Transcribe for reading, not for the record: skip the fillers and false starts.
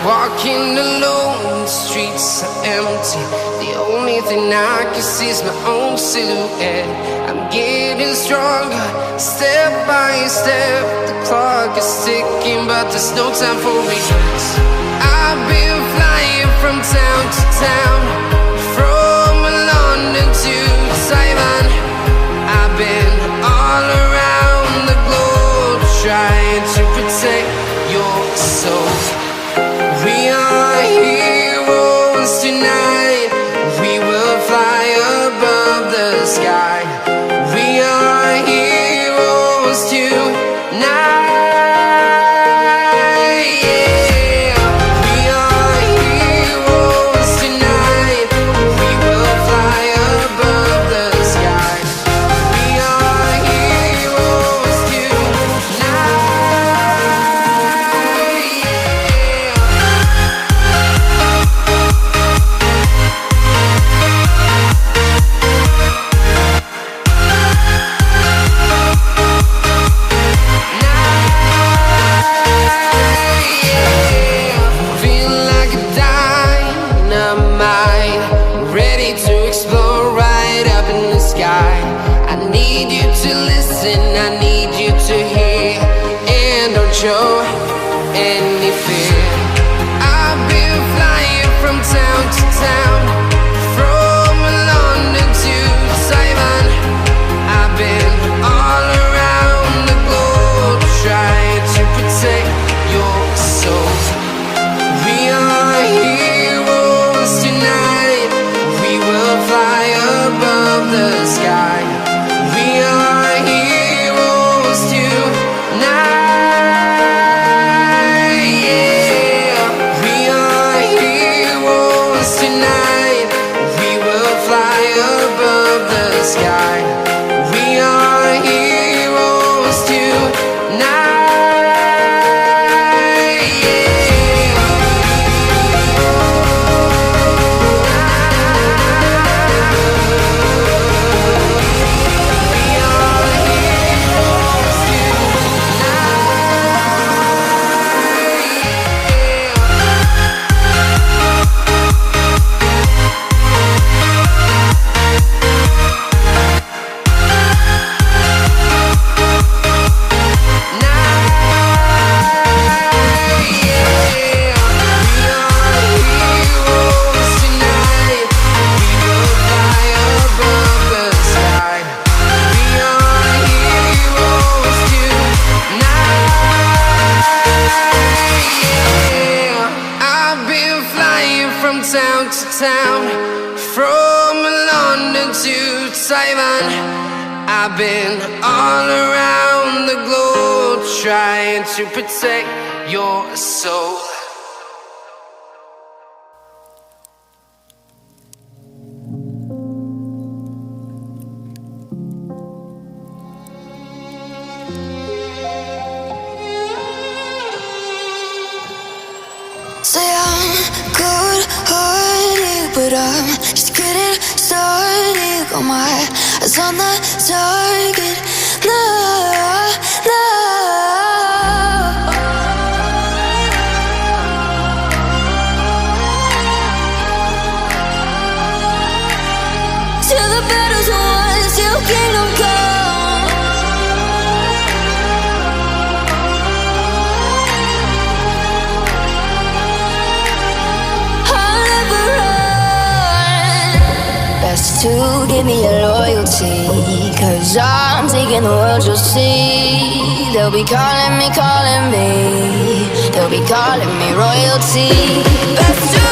Walking alone, the streets are empty. The only thing I can see is my own silhouette. I'm getting stronger, step by step. The clock is ticking, but there's no time for regrets. I've been flying from town to town, from London to Taiwan. I've been all around the globe, trying to protect your soul. We are heroes tonight. We will fly above the sky. We are heroes tonight. Yeah. We are heroes tonight. We will fly above the sky. We are heroes tonight. Yeah. town to town, from London to Taiwan. I've been all around the globe trying to protect your soul. Say I'm good-hearted, but I'm just getting started. Got my eyes on the target. No, no. Till the battle's won, till kingdom come. To give me your loyalty, 'cause I'm taking the world, you'll see. They'll be calling me, they'll be calling me royalty. Best to